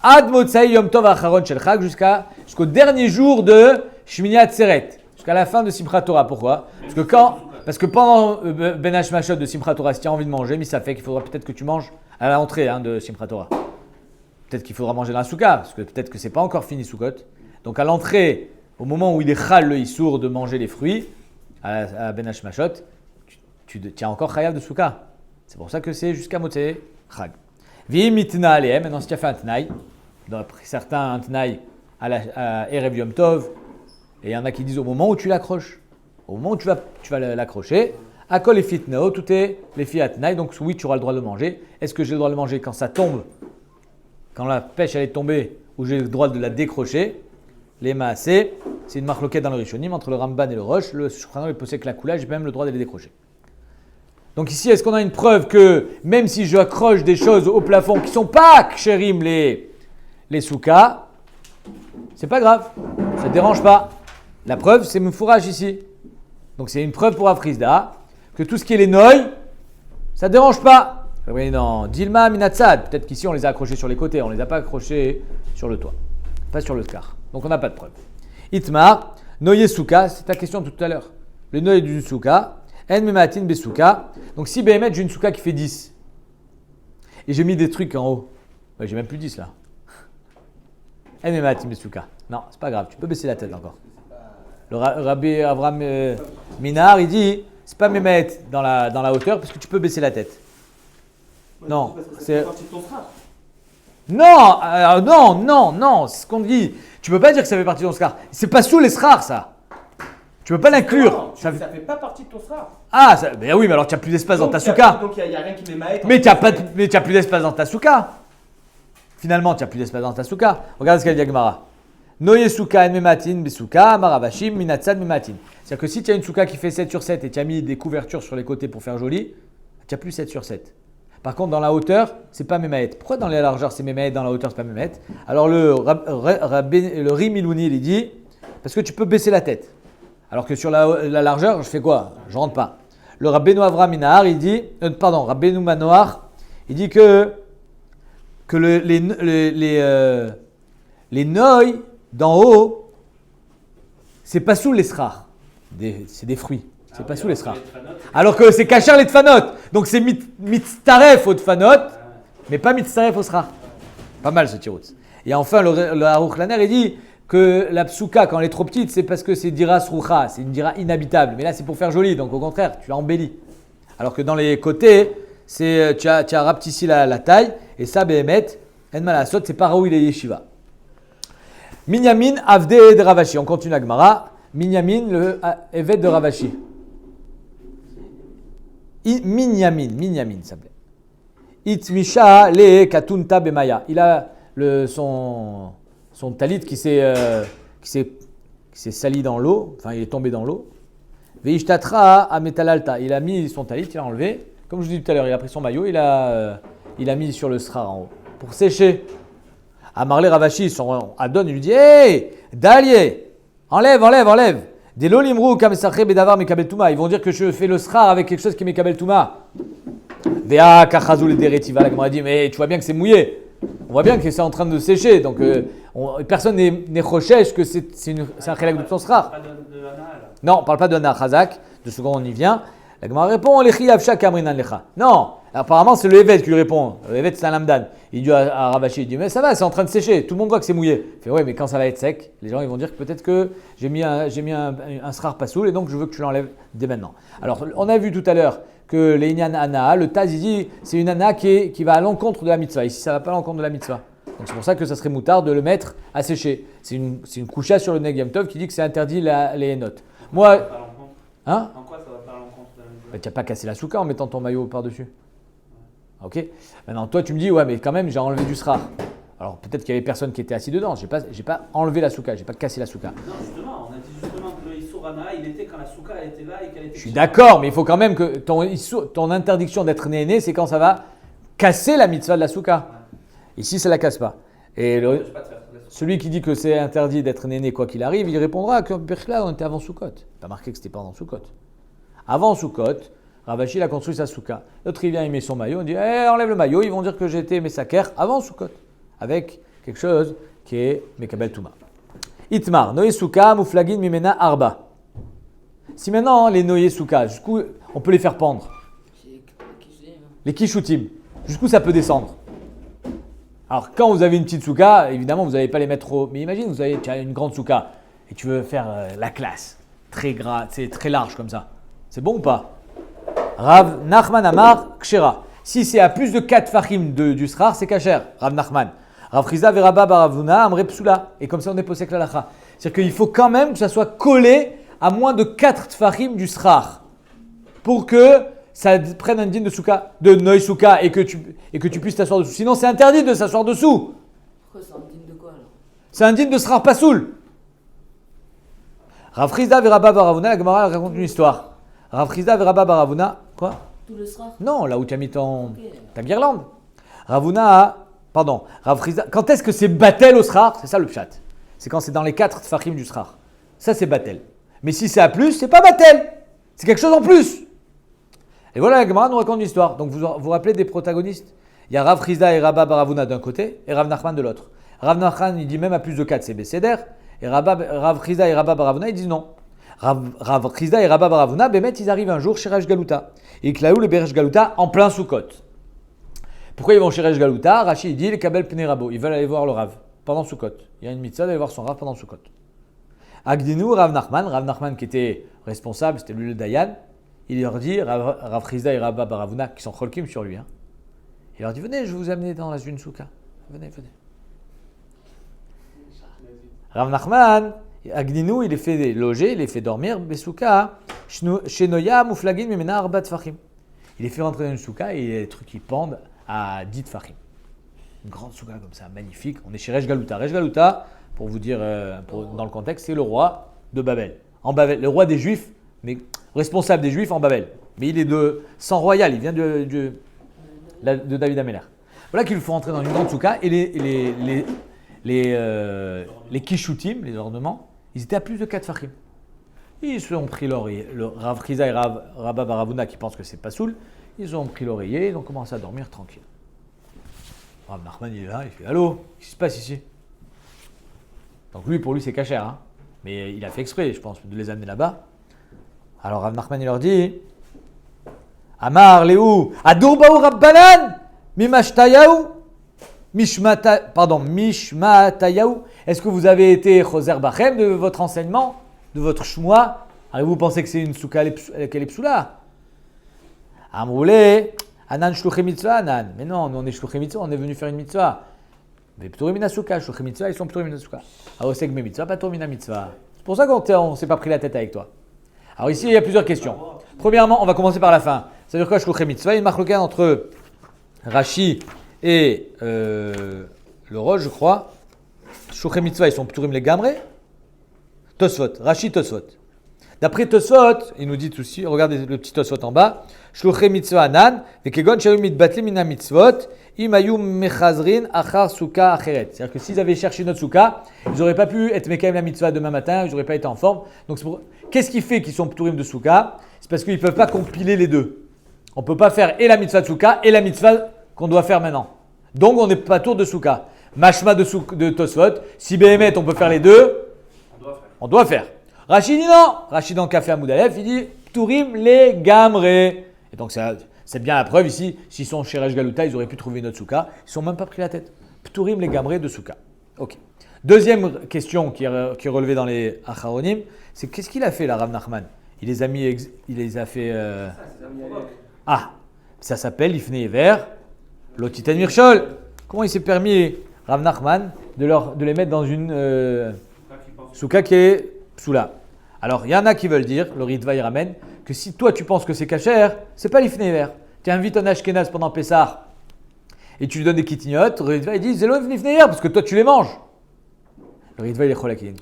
Ad Motsai Yom Tov Acharon Shel Chag jusqu'au dernier jour de Shmini Atzeret, jusqu'à la fin de Simchat Torah. Pourquoi? Parce que pendant Ben Hashmashot de Simchat Torah, si tu as envie de manger, mais ça fait qu'il faudra peut-être que tu manges à l'entrée de Simchat Torah. Peut-être qu'il faudra manger dans la souka, parce que peut-être que c'est pas encore fini Sukkot. Donc à l'entrée, au moment où il est chal le issour de manger les fruits, à Ben Hashmashot, tu as encore chayav de souka. C'est pour ça que c'est jusqu'à Motzei Chag. Vi mitna alehem. Maintenant, si tu as fait un tnaï, d'après certains, un tnaï à Erev Yom Tov, et il y en a qui disent au moment où tu l'accroches, au moment où tu vas l'accrocher, akol et fitnao, tout est les filles à tnaï, donc oui, tu auras le droit de le manger. Est-ce que j'ai le droit de le manger quand ça tombe, quand la pêche elle est tombée, ou j'ai le droit de la décrocher? Les maasé, c'est une marloquette dans le Rishonim entre le Ramban et le Rosh. Le Shulchan Aruch possède que la coulage, j'ai même le droit de les décrocher. Donc ici, est-ce qu'on a une preuve que même si je accroche des choses au plafond qui ne sont pas kshérim les soukas, c'est pas grave, ça ne dérange pas. La preuve, c'est Mefourage ici. Donc c'est une preuve pour Afrizda que tout ce qui est les noïs, ça ne dérange pas. Vous voyez dans Dilma Minatsad, peut-être qu'ici on les a accrochés sur les côtés, on ne les a pas accrochés sur le toit, pas sur le scar. Donc on n'a pas de preuve. Itmar, noye souka, c'est ta question tout à l'heure. Le noye du souka. En mematin besouka. Donc si Béhémet, j'ai une souka qui fait 10. Et j'ai mis des trucs en haut. Ouais, j'ai même plus 10 là. En mematin besouka. Non, c'est pas grave, tu peux baisser la tête encore. Le Rabbi Avram Minar, il dit, c'est pas Mémet dans la hauteur parce que tu peux baisser la tête. Ouais, Non, c'est partie de ton frère. Non, c'est ce qu'on dit. Tu peux pas dire que ça fait partie de ton scar. C'est pas sous les scars ça. Tu peux pas l'inclure. Non, ça fait pas partie de ton srar. Ah, ben oui, mais alors tu n'as plus d'espace dans ta souka. Donc il n'y a rien qui les maître. Mais tu n'as plus d'espace dans ta souka. Finalement, tu n'as plus d'espace dans ta souka. Regarde ce qu'elle dit à Gemara. Noye souka en mematin besouka, maravashim, minatzad mematin. C'est-à-dire que si tu as une souka qui fait 7 sur 7 et tu as mis des couvertures sur les côtés pour faire joli, tu n'as plus 7 sur 7. Par contre, dans la hauteur, c'est pas mémaët. Pourquoi dans la largeur, c'est mémaët, dans la hauteur, c'est pas mémaët? Alors le Rimilouni, il dit, parce que tu peux baisser la tête. Alors que sur la largeur, je fais quoi? Je rentre pas. Le Rabbeinu Avram Minahar, il dit, Rabbeinu Manoar, il dit que les noïs d'en haut, c'est pas sous les srars. C'est des fruits. C'est pas sous les srars. Alors que c'est kacher les tfanot. Donc c'est mitztaref au tfanot, mais pas mitztaref au srar. Pas mal ce tirout. Et enfin, le Aruch Laner, il dit que la psouka, quand elle est trop petite, c'est parce que c'est dira sroucha, c'est une dira inhabitable. Mais là, c'est pour faire joli, donc au contraire, tu l'as embelli. Alors que dans les côtés, tu as rapetissé la taille, et ça, Behemet, en malasot, c'est pas Raoui les yeshiva. Minyamin, Avde de Ravashi. On continue la Gemara. Minyamin, le évêque de Ravashi. Minyamin, ça s'appelait. Itmisha le katunta bemaya. Il a son talit qui s'est sali dans l'eau, enfin il est tombé dans l'eau. Veishtatra a metalalta. Il a mis son talit, il a enlevé. Comme je vous dis tout à l'heure, il a pris son maillot, il a mis sur le srar en haut pour sécher. Amarle Ravashi, son Adon, il lui dit hey, Dalier, enlève. Des lolimrou kamesachre bedavar mekabel touma. Ils vont dire que je fais le srar avec quelque chose qui est mekabel touma. Vea kachazou le deretiva. La Gemara dit mais tu vois bien que c'est mouillé. On voit bien que c'est en train de sécher. Donc personne n'est rochesh que c'est un chélek de ton srar. Non, on ne parle pas de Hana Chazak, de ce qu'on y vient. La Gemara répond Lechi avsha kamrinan lecha. Non, apparemment c'est le évêque qui lui répond. Le évêque c'est un lamdan. Il dit à Ravashi, il dit mais ça va, c'est en train de sécher. Tout le monde voit que c'est mouillé. Il fait ouais, mais quand ça va être sec, les gens ils vont dire que peut-être que j'ai mis un srar pasoul et donc je veux que tu l'enlèves dès maintenant. Alors on a vu tout à l'heure que les Inyan Ana, le Taz il dit c'est une Ana qui va à l'encontre de la mitzvah. Ici ça ne va pas à l'encontre de la mitzvah. Donc c'est pour ça que ça serait moutard de le mettre à sécher. C'est une coucha sur le Neg Yom Tov qui dit que c'est interdit les notes. Moi, hein? En quoi ça va pas à l'encontre de la mitzvah? Bah, tu n'as pas cassé la souka en mettant ton maillot par-dessus. Ok. Maintenant, toi, tu me dis, ouais, mais quand même, j'ai enlevé du srar. Alors, peut-être qu'il y avait personne qui était assis dedans. J'ai pas enlevé la souka, j'ai pas cassé la souka. Non, justement, on a dit justement que le Issur Hana, il était quand la souka elle était là et qu'elle était. Je suis d'accord, mais il faut quand même que ton interdiction d'être né, c'est quand ça va casser la mitzvah de la souka. Ici, ça la casse pas. Et celui qui dit que c'est interdit d'être né quoi qu'il arrive, il répondra que Birchla, on était avant Soukot. Pas marqué que c'était pendant Soukot. Avant Soukot, Ravashi il a construit sa souka. L'autre il vient, il met son maillot, on dit enlève le maillot, ils vont dire que j'étais Messaker avant Soukot. Avec quelque chose qui est Mekabel Touma. Itmar, Noé Souka, Mouflagin, Mimena, Arba. Si maintenant les Noé Souka, jusqu'où on peut les faire pendre? Les Kishutim, jusqu'où ça peut descendre? Alors quand vous avez une petite Souka, évidemment vous n'allez pas les mettre trop. Mais imagine, tu as une grande Souka et tu veux faire la classe, très gras, c'est très large comme ça. C'est bon ou pas? Rav Nachman Amar Kshera. Si c'est à plus de 4 fachim du srar, c'est kasher. Rav Nachman. Rav Chizda Veraba Baravuna Amre Psula. Et comme ça on est posé avec l'alacha. C'est-à-dire qu'il faut quand même que ça soit collé à moins de 4 tfachim du srar pour que ça prenne un din de souka, de noy souka et que tu puisses t'asseoir dessous. Sinon c'est interdit de s'asseoir dessous. Pourquoi c'est un digne de quoi alors? C'est un din de srar pasoul. Rav Chizda Veraba Baravuna, la Gemara raconte une histoire. Rav Chizda Veraba Baravuna, quoi? Tout le sera. Non, là où tu as mis ta guirlande. Rav Chizda, quand est-ce que c'est batel au srar? C'est ça le pshat. C'est quand c'est dans les 4 tfachim du srar. Ça c'est batel. Mais si c'est à plus, c'est pas batel. C'est quelque chose en plus. Et voilà, la Gemara nous raconte une histoire. Donc vous vous rappelez des protagonistes? Il y a Rav Chizda et Rabba Baravuna d'un côté et Rav Nachman de l'autre. Rav Nachman il dit même à plus de 4 c'est Besséder. Et Rav Chizda et Rabba Baravuna ils disent non. Rav Chizda et Rabba Baravuna, Bémet, ils arrivent un jour chez Resh Galuta. Et Klaou le Beresh Galuta en plein Soukot. Pourquoi ils vont chez Resh Galuta? Rachid il dit les Kabel Pnei Rabo. Ils veulent aller voir le Rav pendant Soukot. Il y a une mitzvah d'aller voir son Rav pendant Soukot. Agdinu, Rav Nachman qui était responsable, c'était lui le Dayan, il leur dit, Rav Chizda et Rabba Baravuna qui sont cholkim sur lui, il leur dit venez, je vais vous amener dans une souka. Venez. Rav Nachman, Agdinu, il les fait loger, il les fait dormir, Besouka, Shenoya, Mouflagin, Memena, Arba Tfachim. Il les fait rentrer dans une souka et les trucs qui pendent à 10 Tfachim. Une grande souka comme ça, magnifique. On est chez Resh Galuta. Resh Galuta, pour vous dire dans le contexte, c'est le roi de Babel. En Babel, le roi des Juifs, mais responsable des Juifs en Babel. Mais il est de sang royal, il vient de David Ameller. Voilà qu'il faut rentrer dans une grande souka et les kishutim, les ornements, ils étaient à plus de 4 fachim. Ils se sont pris l'oreiller. Le Rav Chizda et Rabba Baravuna qui pensent que c'est pas soul, ils ont pris l'oreiller, ils ont commencé à dormir tranquille. Rav Nachman il est là, il fait allô, qu'est-ce qui se passe ici? Donc pour lui c'est cachère, mais il a fait exprès, je pense, de les amener là-bas. Alors Rav Nachman il leur dit Amar Léou, Adurbaou Rabbanan, Mimashtayaou, Mishmatayaou. Est-ce que vous avez été Choser Bachem de votre enseignement, de votre shmoua? Vous pensez que c'est une souka qu'elle est psoula? Amroulé, Anan shluché mitzvah, Anan. Mais non, nous on est shluché mitzvah, on est venu faire une mitzvah. Mais p'turim mina souka, shluché mitzvah, ils sont p'turim mina souka. Aosek me mitzvah, pas mina mitzvah. C'est pour ça qu'on ne s'est pas pris la tête avec toi. Alors ici, il y a plusieurs questions. Premièrement, on va commencer par la fin. Ça veut dire quoi, shluché mitzvah? Il y a une marque entre Rashi et le Roche, je crois. Shluché mitzvah, ils sont p'turim les gamrés. Tosfot, Rashi Tosfot. D'après Tosfot, il nous dit aussi, regardez le petit Tosfot en bas, Shluché mitzvah anan, vekegon shayu mitbatlim mina mitzvot, imayu mechazrin achar souka acheret. C'est-à-dire que s'ils avaient cherché notre souka, ils n'auraient pas pu être mekayem la mitzvah demain matin, ils n'auraient pas été en forme. Donc qu'est-ce qui fait qu'ils sont p'turim de souka? C'est parce qu'ils ne peuvent pas compiler les deux. On ne peut pas faire et la mitzvah de souka et la mitzvah qu'on doit faire maintenant. Donc on n'est pas tour de souka. Mashma de Tosfot, si Béhémet on peut faire les deux, on doit faire. Rachid dit non. Rachid dans le café à Moudalef, il dit P'turim les gamrés. Et donc c'est bien la preuve ici. S'ils sont chez Resh Galuta, ils auraient pu trouver une autre souka. Ils ne sont même pas pris la tête. P'turim les gamrés de souka. Ok. Deuxième question qui est relevée dans les Acharonim, c'est qu'est-ce qu'il a fait là, Rav Nachman? Il les a fait. Ça s'appelle l'Ifnei Ever, l'Otiten Mirchol. Comment il s'est permis, Rav Nachman, de les mettre dans une souka qui est psoula? Alors, il y en a qui veulent dire, le Ritva il ramène, que si toi tu penses que c'est cachère, c'est pas l'Ifnei Ever. Tu invites un Ashkenaz pendant Pessah et tu lui donnes des kitignotes, le Ritva il dit Zélo l'Ifnei Ever parce que toi tu les manges. Le Ritva il est cholakin.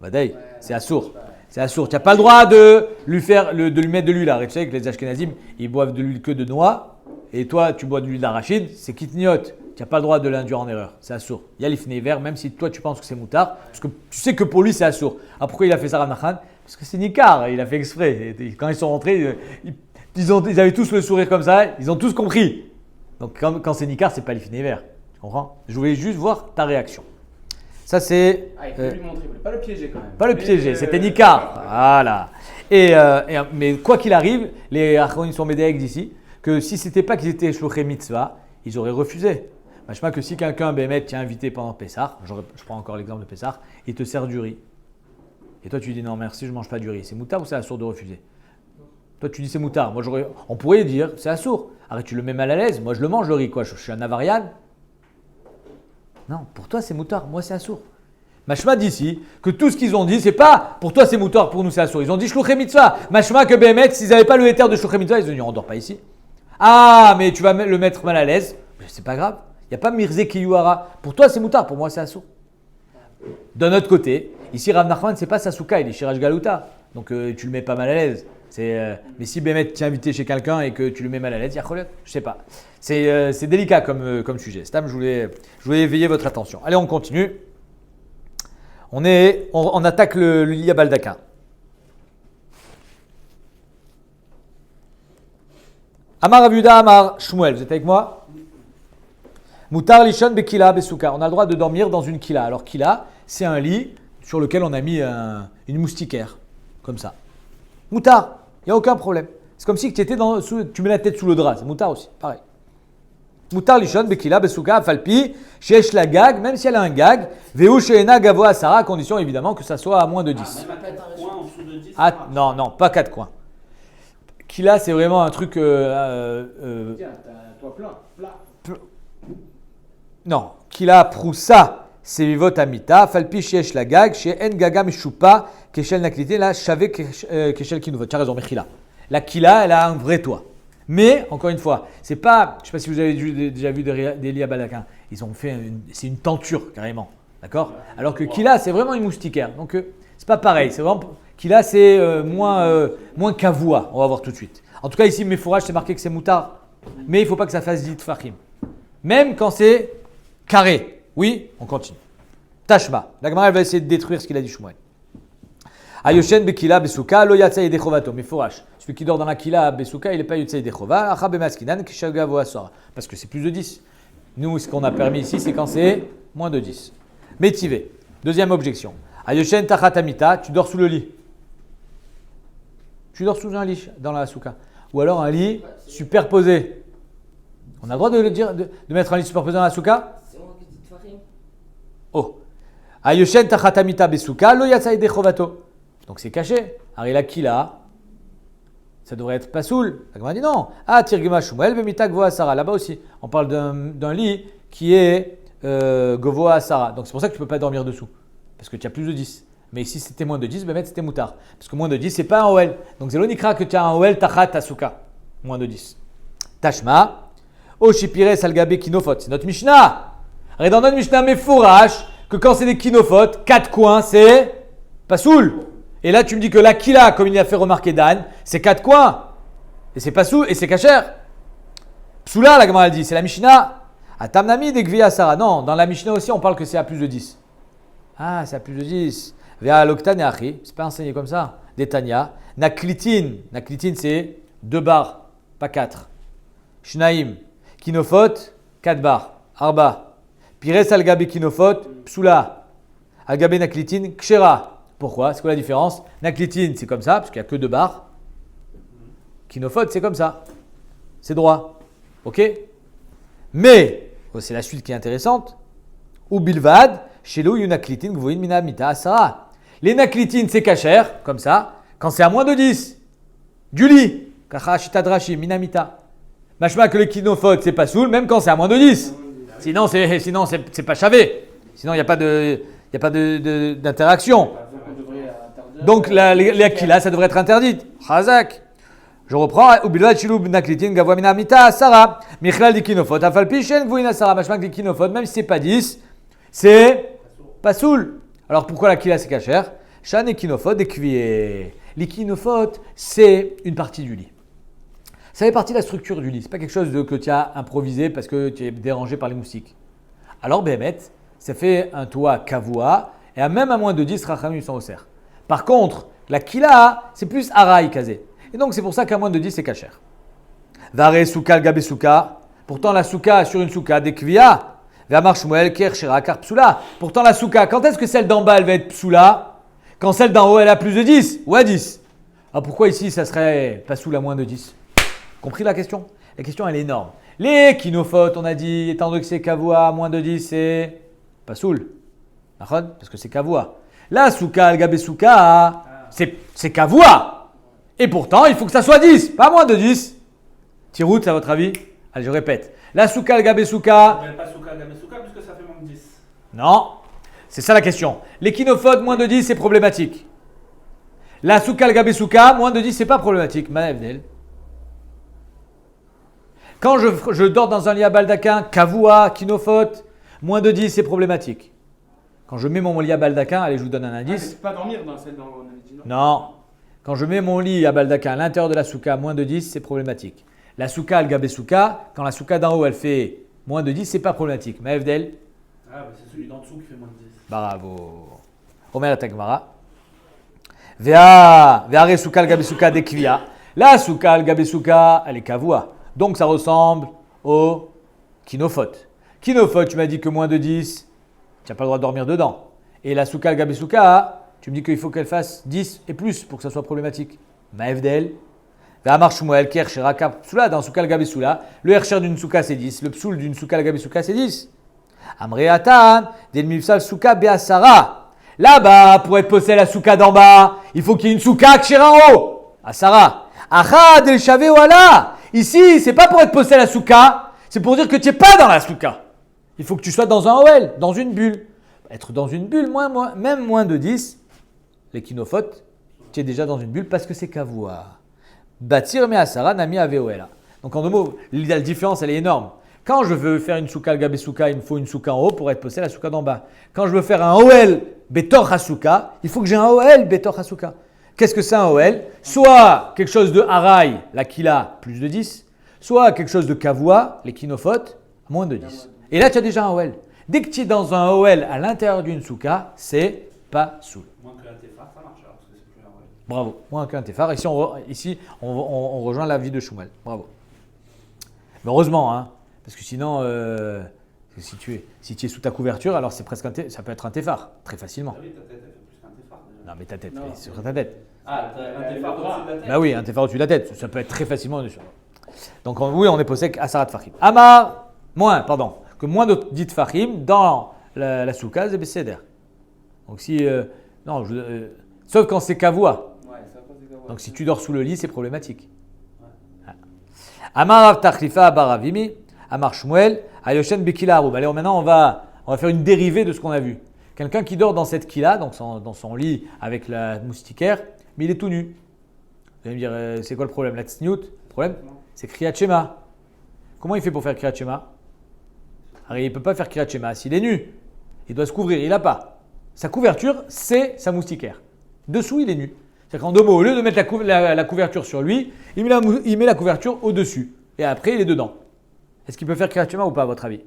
Badaï, c'est assourd. C'est assourd. Tu n'as pas le droit de lui mettre de l'huile. Tu sais que les Ashkenazim, ils boivent de l'huile que de noix et toi tu bois de l'huile d'arachide, c'est kitignote. Tu n'as pas le droit de l'induire en erreur. C'est assourd. Il y a l'Ifnei Ever, même si toi tu penses que c'est moutard, parce que tu sais que pour lui c'est assourd. Ah, pourquoi il a fait ça, Rav Nachman? Parce que c'est Nikar, il a fait exprès. Et quand ils sont rentrés, ils avaient tous le sourire comme ça, ils ont tous compris. Donc quand c'est Nikar, c'est pas l'Ifnei Ever. Tu comprends? Je voulais juste voir ta réaction. Ça, c'est. Ah, il faut lui montrer, il voulait pas le piéger quand même. Pas le piéger, c'était Nika. Voilà. Mais quoi qu'il arrive, les Achronim sont médaillés d'ici, que si c'était pas qu'ils étaient Shloché Mitzvah, ils auraient refusé. Je sais pas que si quelqu'un, Bémet, t'a invité pendant Pessah, je prends encore l'exemple de Pessah, il te sert du riz. Et toi, tu dis non, merci, je mange pas du riz. C'est moutard ou c'est assourd de refuser? Toi, tu dis c'est moutard. Moi, on pourrait dire c'est assourd. Arrête, tu le mets mal à l'aise. Moi, je le mange le riz, quoi. Je suis un avarian. Non, pour toi, c'est moutard. Moi, c'est assourd. Mashma dit ici que tout ce qu'ils ont dit, c'est pas pour toi, c'est moutard, pour nous, c'est assourd. Ils ont dit shluché mitzvah. Mashma que Bémet, s'ils n'avaient pas le éther de shluché mitzvah, ils ont dit on dort pas ici. Ah, mais tu vas le mettre mal à l'aise. C'est pas grave. Il n'y a pas Mirze Kiyuhara. Pour toi, c'est moutard. Pour moi, c'est assourd. D'un autre côté, ici, Rav Nachman, c'est pas Sasuka, il est Shiraj Galuta. Donc, tu le mets pas mal à l'aise. Mais si Bémet t'es invité chez quelqu'un et que tu le mets mal à l'aise, il y a Cholet. Je sais pas. C'est délicat comme sujet. Stam, je voulais éveiller votre attention. Allez, on continue. On attaque le Liya Baldaquin. Amar Abuda, Amar Shmuel, vous êtes avec moi? Moutar lishon bekila besuka. On a le droit de dormir dans une kila. Alors kila, c'est un lit sur lequel on a mis une moustiquaire, comme ça. Moutar, il n'y a aucun problème. C'est comme si tu mets la tête sous le drap. C'est moutar aussi, pareil. Moutar lishon bekila besuka falpi shesh la gag, même si elle a un gag. Veu sheena gavo asara, à condition évidemment que ça soit à moins de 10. Même à 4 coins en dessous de 10. Non, pas 4 coins. Kila, c'est vraiment un truc. Tiens, t'as toi plein. Non, Kila proussa, c'est vivot amita, falpi shesh la gag, chez en gaga mishupa, keshel naklité, là, chave keshel kinuvot. Tu as raison, Mechila. La Kila, elle a un vrai toit. Mais, encore une fois, c'est pas, je ne sais pas si vous avez déjà vu des lits à Baldaquin, ils ont fait, c'est une tenture carrément, d'accord? Alors que Kila, c'est vraiment une moustiquaire. Donc, c'est pas pareil. C'est vraiment, Kila, c'est moins kavoua, on va voir tout de suite. En tout cas, ici, mes fourrages, c'est marqué que c'est moutard. Mais il ne faut pas que ça fasse dit fachim. Même quand c'est carré. Oui, on continue. Tashma. La Gemara, elle va essayer de détruire ce qu'il a dit Shmuel. Ayoshen bekila besuka lo yatsa yedechovato. Mais fourrage. Celui qui dort dans la kila besuka, il n'est pas yatsa yedechova. Acha bemaskinan kishagavo asora. Parce que c'est plus de 10. Nous, ce qu'on a permis ici, c'est quand c'est moins de 10. Métivé. Deuxième objection. Ayoshen tachatamita. Tu dors sous le lit. Tu dors sous un lit dans la souka. Ou alors un lit superposé. On a le droit de mettre un lit superposé dans la souka? C'est moi qui dis Tfarim. Oh. Ayoshen tachatamita besuka lo yatsa yedechovato. Donc c'est caché. Arila kila. Ça devrait être pas soul. La Gemara dit non. Ah, tirgema shumel vemita gvoa asara. Là-bas aussi, on parle d'un lit qui est gvoa asara. Donc c'est pour ça que tu ne peux pas dormir dessous. Parce que tu as plus de 10. Mais si c'était moins de 10, ben c'était moutard. Parce que moins de 10, c'est pas un OL. Donc c'est l'onikra que tu as un OL tachat asuka. Moins de 10. Tashma. Oshipire salgabe kinofot. C'est notre Mishnah. Et dans notre Mishnah, mais fourrage, que quand c'est des kinofot, 4 coins, c'est pas soul. Et là, tu me dis que la kila, comme il a fait remarquer Dan, c'est 4 coins. Et c'est pas soul, et c'est kacher. Psoula, la Gemara dit, c'est la Mishnah. Atamnami de gviya sara. Non, dans la Mishnah aussi, on parle que c'est à plus de 10. Ah, c'est à plus de 10. Via l'oktan et achi. C'est pas enseigné comme ça. Detania. Naklitin. Naklitin, c'est 2 barres, pas 4. Shnaim. Kinofot, 4 barres. Arba. Pires algabe kinofot, psoula. Algabe naklitin, kshera. Pourquoi? C'est quoi la différence? Naklitin, c'est comme ça, parce qu'il n'y a que 2 barres. Kinofot, c'est comme ça. C'est droit. Ok? Mais, c'est la suite qui est intéressante. Ou bilvad, shelo yunaklitin gvoin mina mita asara. Les naklitines, c'est kacher, comme ça, quand c'est à moins de 10. Du lit. Kacha shitadrashi, minamita. Machma que le kinofot, c'est pas soul, même quand c'est à moins de 10. Sinon, c'est pas chavé. Sinon, il n'y a pas d'interaction. Donc, la kila, ça devrait être interdite. Chazak. Je reprends. Ubilad shilub naklitin gavoa minamita asara. Michlal di kinofot. Afalpi shen gvoin asara. Machma que les kinofot, même si c'est pas 10, c'est pas soul. Alors, pourquoi la kila, c'est kacher? Shan et kinofot, des cuviers. Les kinofot, c'est une partie du lit. Ça fait partie de la structure du lit. Ce n'est pas quelque chose que tu as improvisé parce que tu es dérangé par les moustiques. Alors, Béhémet, ça fait un toit kavoua et même à moins de 10, Rachamim sont au cerf. Par contre, la kila, c'est plus araï kazé. Et donc, c'est pour ça qu'à moins de 10, c'est kacher. Vare souka gabe souka. Pourtant, la souka sur une souka, des kvia. Ve'amar Shmuel ker shirakar psula. Pourtant la souka, quand est-ce que celle d'en bas elle va être psula? Quand celle d'en haut elle a plus de 10 ou à 10. Alors pourquoi ici ça serait pas soul à moins de 10? Compris la question? La question elle est énorme. Les kinophotes, on a dit, étant donné que c'est kavua, moins de 10 c'est pas soul. Parce que c'est kavua. La souka, al gabé souka, c'est kavua. Et pourtant il faut que ça soit 10, pas moins de 10. Tirout, à votre avis? Allez, je répète. La souka, al gabé souka. Ça s'appelle pas souka gamé souka puisque ça fait moins de 10. Non, c'est ça la question. Les kinophotes, moins de 10, c'est problématique. La souka, al gabé souka, moins de 10, c'est pas problématique. Maëvnel. Quand je dors dans un lit à baldaquin, kavua, kinophote, moins de 10, c'est problématique. Quand je mets mon lit à baldaquin, allez, je vous donne un Ah, mais indice. tu peux pas dormir dans celle d'en haut, on avait dit non. Non. Quand je mets mon lit à baldaquin à l'intérieur de la souka, moins de 10, c'est problématique. La souka, al gabé souka, quand la souka d'en haut, elle fait moins de 10, c'est pas problématique. Maëvdel. Ah, bah c'est celui d'en dessous qui fait moins de 10. Bravo. Omer et Tagmara. Ve'are souka al gabé souka dekvia. La souka al gabé souka, elle est kavua. Donc ça ressemble au kinophote. Kinophote, tu m'as dit que moins de 10, tu n'as pas le droit de dormir dedans. Et la souka al gabé souka, tu me dis qu'il faut qu'elle fasse 10 et plus pour que ça soit problématique. Maëvdel. Ve'amar Shmuel ker shiraka psula dans souka al gabé soula. Le hercher d'une souka c'est 10. Le psoul d'une souka al gabé souka c'est 10. Amreatan, del mifsal souka be'asara. Là-bas, pour être posé la souka d'en bas, il faut qu'il y ait une souka kshira en haut. Asara. Acha del shave wala. Ici, c'est pas pour être posé la souka, c'est pour dire que tu n'es pas dans la souka. Il faut que tu sois dans un OL, dans une bulle. Être dans une bulle, même moins de 10, les kinophotes, tu es déjà dans une bulle parce que c'est kavua. Batir me asara nami aveoela. Donc en deux mots, la différence elle est énorme. Quand je veux faire une souka al gabé souka, il me faut une souka en haut pour être posé la souka d'en bas. Quand je veux faire un OL betor hasuka, il faut que j'ai un OL betor hasuka. Qu'est-ce que c'est un OL? Soit quelque chose de haraï, la kila, plus de 10, soit quelque chose de kavua, les kinophotes, moins de 10. Et là, tu as déjà un OL. Dès que tu es dans un OL à l'intérieur d'une souka, c'est pas soul. Moins que la Tefar, ça marche alors parce que c'est plus un ouais. Bravo, moins qu'un tefar. Ici, on rejoint l'avis de Shmuel. Bravo. Mais heureusement, hein, parce que sinon, si tu es sous ta couverture, alors c'est presque ça peut être un tefar, très facilement. Ah oui, ta tête elle fait plus qu'un Tefar déjà. Non, mais ta tête, Non. c'est sur ta tête. Ah, t'as un Tefar au-dessus de la tête. Bah oui, un tefar au-dessus de la tête, ça peut être très facilement dessus. Donc oui, on est posé à Sarat Fahim. Amar, que moins de 10 Fahim dans la souka, c'est Besséder. Donc si, sauf quand c'est kavua. Ouais, ça passe des gars. Donc si tu dors sous le lit, c'est problématique. Amar Tachlifa Baravimi, Amar Shmuel, Ayoshen Bekila Arum. Allez, maintenant on va faire une dérivée de ce qu'on a vu. Quelqu'un qui dort dans cette kila, donc dans son lit avec la moustiquaire, mais il est tout nu. Vous allez me dire, c'est quoi le problème? La tsniout, le problème, c'est Kriyat Shema. Comment il fait pour faire Kriyat Shema? Alors, il ne peut pas faire Kriyat Shema s'il est nu. Il doit se couvrir, il n'a pas. Sa couverture, c'est sa moustiquaire. Dessous, il est nu. C'est-à-dire qu'en deux mots, au lieu de mettre la couverture sur lui, il met la couverture au-dessus. Et après, il est dedans. Est-ce qu'il peut faire Kriyat Shema ou pas, à votre avis?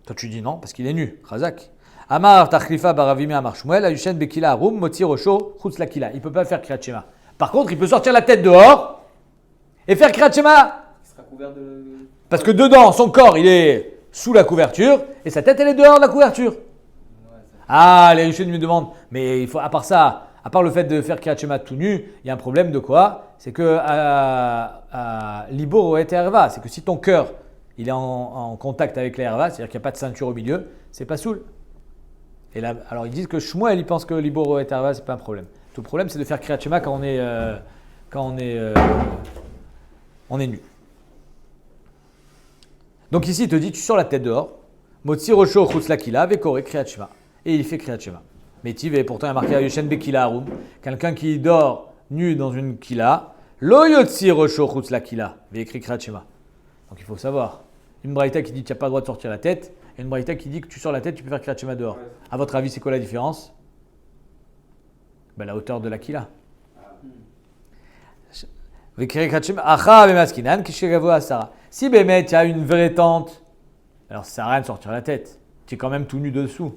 Toi, tu dis non, parce qu'il est nu. Razak. Amar Tachlifa Baravimi Amar Shmuel, Ayushen Bekila Arum, Moti Rosho, Chutz Lakila. Il ne peut pas faire Kriyat Shema. Par contre, il peut sortir la tête dehors et faire Kriyat Shema. Il sera couvert de. Parce que dedans, son corps, il est sous la couverture et sa tête, elle est dehors de la couverture. Ah, les Rishonim me demandent, mais il faut, à part ça, à part le fait de faire Kriyat Shema tout nu, il y a un problème de quoi? C'est que Libor et Herva, c'est que si ton cœur il est en contact avec la Herva, c'est-à-dire qu'il n'y a pas de ceinture au milieu, c'est pas soul. Et là, alors ils disent que Shmuel, il pense que Libor et Herva, c'est pas un problème. Tout le problème, c'est de faire Kriyat Shema quand on est nu. Donc ici, il te dit, tu sors la tête dehors, Motzi Rosho Chutz Lakila, Vekore Kriyat Shema. Et il fait Kriyat Shema. Mais Tiv, pourtant, il y a marqué Ayushen Bekila Arum. Quelqu'un qui dort nu dans une kila, Lo Yotzi Rosho Chutz Lakila, Vekore Kriyat Shema. Donc il faut savoir. Une braïta qui dit que tu n'as pas le droit de sortir la tête, et une braïta qui dit que tu sors la tête, tu peux faire Kriyat Shema dehors. À votre avis, c'est quoi la différence? La hauteur de la kila. Si Bémet, tu as une vraie tente, alors ça sert à rien de sortir la tête. Tu es quand même tout nu dessous.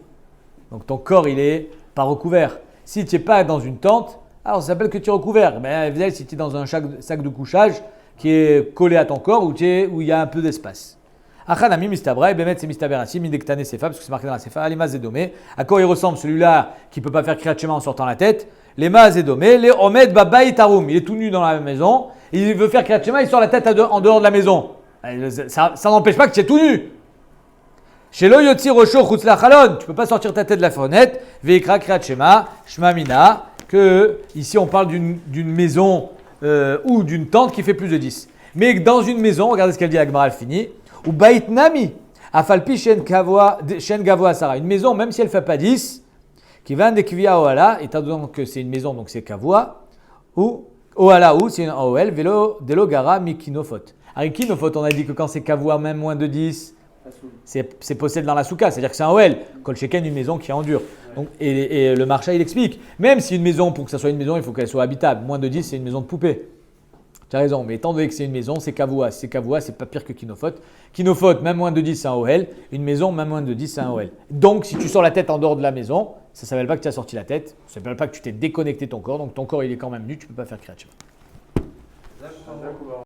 Donc ton corps, il est pas recouvert. Si tu n'es pas dans une tente, alors ça s'appelle que tu es recouvert. Mais si tu es dans un sac de couchage qui est collé à ton corps où il y a un peu d'espace. Achanami mistabra, et bemet c'est mistaberati, midektane sefa, parce que c'est marqué dans la sefa, les mazédomé. À quoi il ressemble celui-là qui ne peut pas faire kriyat shema en sortant la tête? Les mazédomé, les omed babaï taroum. Il est tout nu dans la maison, il veut faire kriyat shema, il sort la tête en dehors de la maison. Ça n'empêche pas que tu es tout nu. Chez lo yotzi rocho chutz la chalon, tu peux pas sortir ta tête de la fenêtre. Veikra kriyat shema, shma mina, que ici on parle d'une maison ou d'une tente qui fait plus de 10. Mais dans une maison, regardez ce qu'elle dit à Gemara, elle finit. Ou bait nami, afalpi shen gavoa Sarah. Une maison, même si elle ne fait pas 10, qui va de kvia oala, étant donné que c'est une maison, donc c'est kavoa, ou oala ou c'est une oel, velo delo gara mikinofot. Alors kinofot, on a dit que quand c'est kavoa, même moins de 10, c'est possède dans la souka, c'est-à-dire que c'est un oel. Kol sheken, une maison qui est en dur. Donc, et le marcha, il explique, même si une maison, pour que ça soit une maison, il faut qu'elle soit habitable. Moins de 10, c'est une maison de poupée. Tu as raison, mais étant donné que c'est une maison, c'est kavoa. Si c'est kavoa, c'est pas pire que kinofot. Kinofot, même moins de 10, c'est un OL. Une maison, même moins de 10, c'est un OL. Donc, si tu sors la tête en dehors de la maison, ça ne s'appelle pas que tu as sorti la tête. Ça ne s'appelle pas que tu t'es déconnecté ton corps. Donc, ton corps, il est quand même nu. Tu ne peux pas faire kriyat shema.